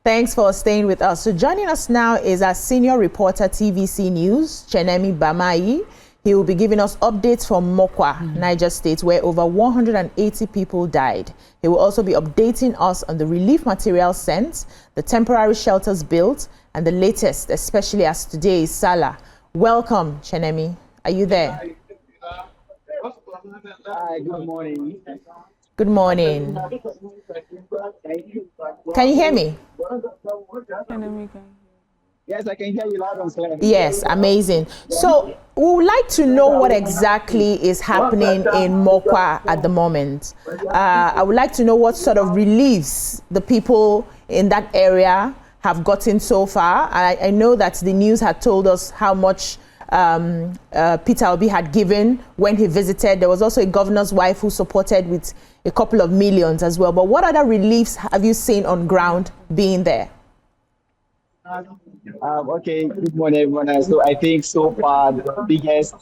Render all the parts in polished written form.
Thanks for staying with us. So joining us now is our senior reporter, TVC News, Chenemi Bamaiyi. He will be giving us updates from Mokwa, Niger State, where over 180 people died. He will also be updating us on the relief materials sent, the temporary shelters built, and the latest, especially as today is Salah. Welcome, Chenemi. Are you there? Hi, good morning. Good morning. Can you hear me? Yes, I can hear you loud and clear. Yes, amazing. So we would like to know what exactly is happening in Mokwa at the moment. I would like to know what sort of reliefs the people in that area have gotten so far. I know that the news had told us how much Peter Obi had given when he visited. There was also a governor's wife who supported with a couple of millions as well. But what other reliefs have you seen on ground being there? Okay, good morning, everyone. So I think so far the biggest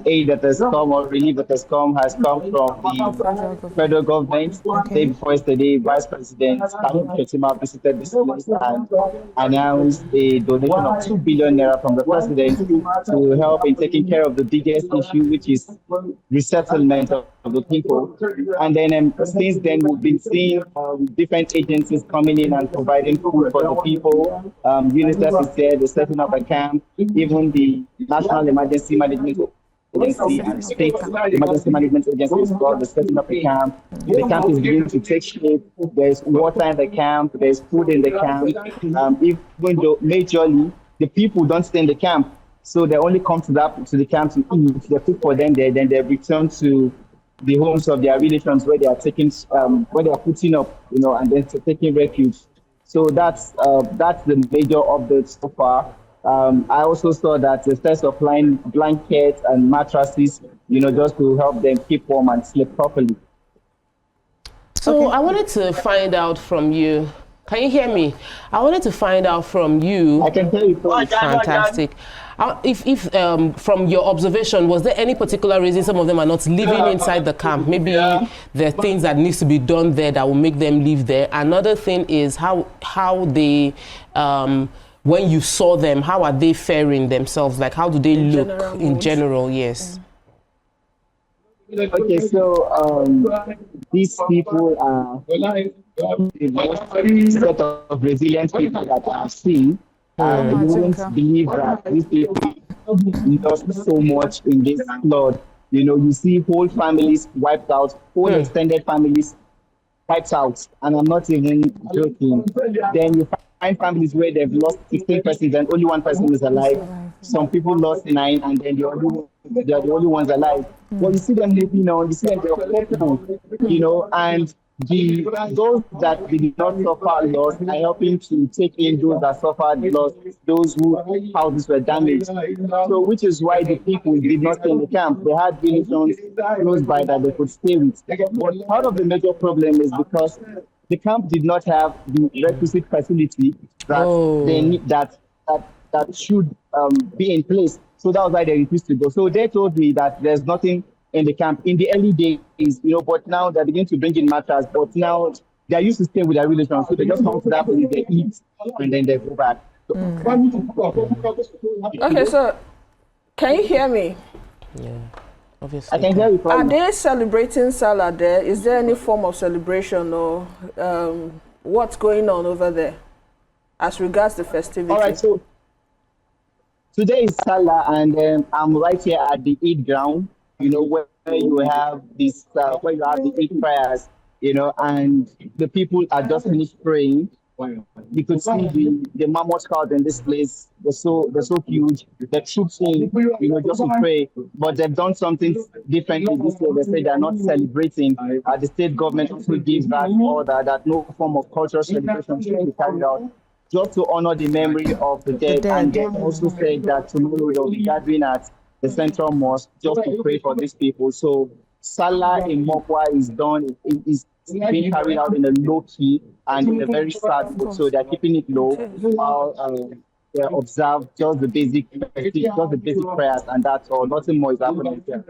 aid that has come or relief that has come from the federal government. Day before yesterday, Vice President Chenemi visited this place and announced a donation of 2 billion naira from the president to help in taking care of the biggest issue, which is resettlement of the people. And then since then, we've been seeing different agencies coming in and providing food for the people. UNICEF is there, they're setting up a camp. Even the National Emergency Management Agency and State Emergency Management Agency is called, they're setting up a camp. The camp is beginning to take shape. There's water in the camp, there's food in the camp. Even though majorly the people don't stay in the camp, so they only come to the camp to eat. They cook for them there, then they return to the homes of their relations where they are taking, where they are putting up, and then taking refuge. So that's the major update so far. I also saw that the first supplying blankets and mattresses, just to help them keep warm and sleep properly. So I wanted to find out from you. Can you hear me? I wanted to find out from you. I can hear you. Fantastic. If from your observation, was there any particular reason some of them are not living inside the camp? Maybe there are things that needs to be done there that will make them live there. Another thing is how they, when you saw them, how are they faring themselves? Like, how do they look in general? Yes. Okay, so these people are the most set of resilient people that I've seen. You wouldn't believe that these people lost so much in this flood. You see whole families wiped out, whole extended families wiped out, and I'm not even joking. Then you find families where they've lost 16 persons and only one person is alive. Some people lost 9, and then they are the only ones alive. Well, you see them living on, you see them they're hopeful, and those that did not suffer loss are helping to take in those that suffered loss, those whose houses were damaged. So, which is why the people did not stay in the camp. They had villages close by that they could stay with. But part of the major problem is because the camp did not have the requisite facility that they need, that should be in place. So that was why they refused to go. So they told me that there's nothing in the camp in the early days, but now they're beginning to bring in matters. But now they're used to staying with their relations, so they just come to that place, they eat, and then they go back. Okay, so can you hear me? Yeah, obviously. I can hear you. Are they celebrating Salah there? Is there any form of celebration or what's going on over there as regards the festivity? All right, so today is Salah, and I'm right here at the Eid ground. Where you have this, where you have the Eid prayers, and the people are just finished praying. You could see the mammoth crowd in this place. They're so huge. The troops in, just to pray. But they've done something differently this year. They say they're not celebrating. The state government also gives that order that no form of cultural celebration should be carried out, just to honor the memory of the dead. And they also said that tomorrow they'll be gathering at the central mosque just to pray for these people. So Salah in Mokwa is done. It is being carried out in a low key and in a very sad mood. So they're keeping it low while they observe just the basic prayers, and that's all. Nothing more is happening here.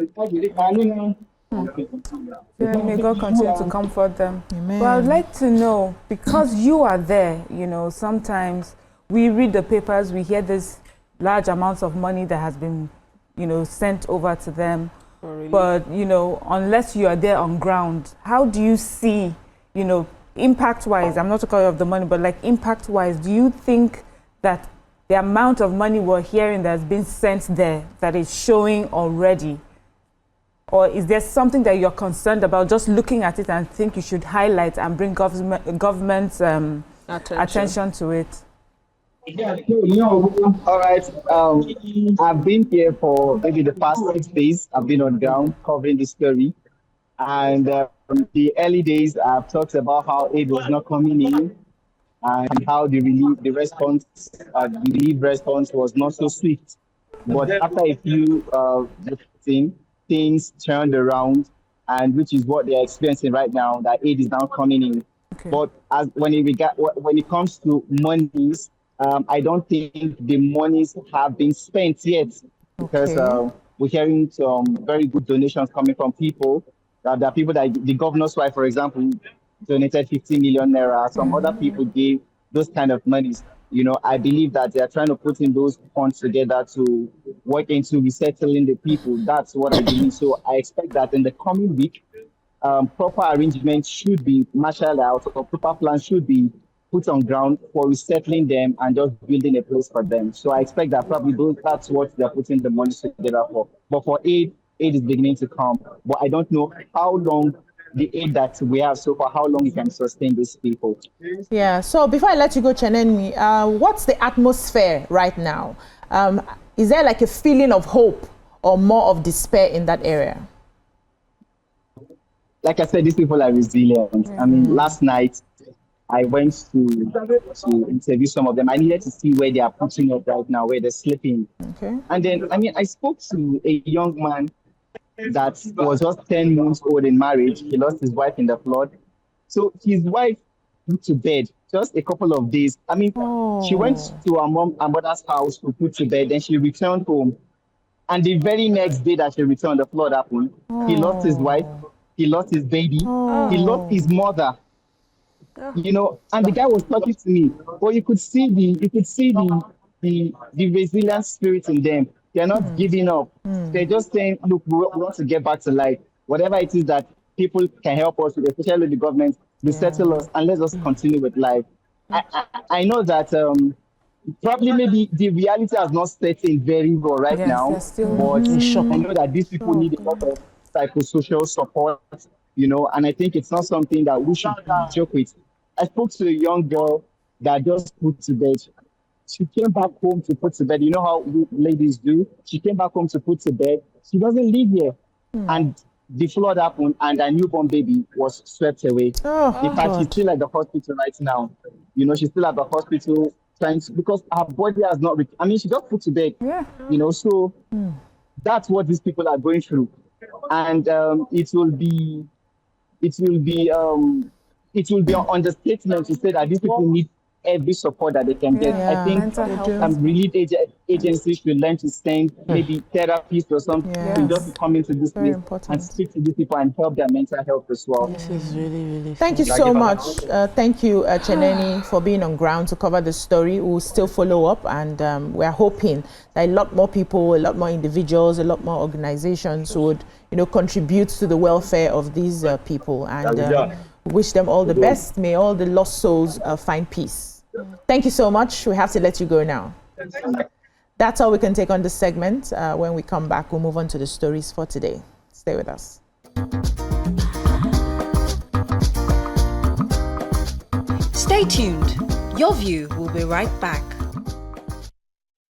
Yeah, may God continue to comfort them. Amen. But I would like to know, because you are there, you know, sometimes we read the papers, we hear this large amounts of money that has been, you know, sent over to them. But, you know, unless you are there on ground, how do you see, you know, impact-wise, I'm not talking of the money, but like impact-wise, do you think that the amount of money we're hearing that's been sent there that is showing already? Or is there something that you're concerned about just looking at it and think you should highlight and bring government's attention to it? All right. I've been here for maybe the past 6 days. I've been on ground covering the story. And the early days, I've talked about how aid was not coming in and how the relief response was not so swift. But after a few things turned around, and which is what they're experiencing right now, that aid is now coming in. Okay. But when it comes to monies, I don't think the monies have been spent yet, because we're hearing some very good donations coming from people. There are people that the governor's wife, for example, donated 50 million naira. Some other people gave those kind of monies. You know, I believe that they are trying to put in those funds together to work into resettling the people. That's what I believe. So I expect that in the coming week, proper arrangements should be marshaled out, or proper plans should be put on ground for resettling them and just building a place for them. So I expect that probably that's what they're putting the money together for. But for aid is beginning to come. But I don't know how long the aid that we have so far, how long it can sustain these people. Yeah, so before I let you go, Chenemi, what's the atmosphere right now? Is there like a feeling of hope or more of despair in that area? Like I said, these people are resilient. I mean, last night, I went to interview some of them. I needed to see where they are putting up right now, where they're sleeping. Okay. And then, I mean, I spoke to a young man that was just 10 months old in marriage. He lost his wife in the flood. So his wife put to bed just a couple of days. I mean, she went to her mother's house to put to bed, then she returned home. And the very next day that she returned, the flood happened. He lost his wife, he lost his baby, he lost his mother. You know, and the guy was talking to me. But you could see the resilient spirit in them. They're not giving up. They're just saying, look, we want to get back to life. Whatever it is that people can help us with, especially the government, resettle us and let us continue with life. I know that probably maybe the reality has not set in very well right now, but I know that these people need a lot of psychosocial support, you know, and I think it's not something that we should joke with. I spoke to a young girl that just put to bed. She came back home to put to bed. You know how ladies do? She came back home to put to bed. She doesn't live here. And the flood happened and her newborn baby was swept away. In fact, she's still at the hospital right now. You know, she's still at the hospital because her body has not, I mean, she just put to bed. You know, so that's what these people are going through. And it will be an understatement to say that these people need every support that they can get. I think relief agencies should learn to send maybe therapists or something to just come into this place and speak to these people and help their mental health as well. This is really, really Thank you so much. Thank you, Chenemi, for being on ground to cover the story. We'll still follow up, and we're hoping that a lot more people, a lot more individuals, a lot more organizations would, you know, contribute to the welfare of these people, and wish them all the best. May all the lost souls find peace. Thank you so much. We have to let you go now. That's all we can take on this segment. When we come back, we'll move on to the stories for today. Stay with us. Stay tuned. Your View will be right back.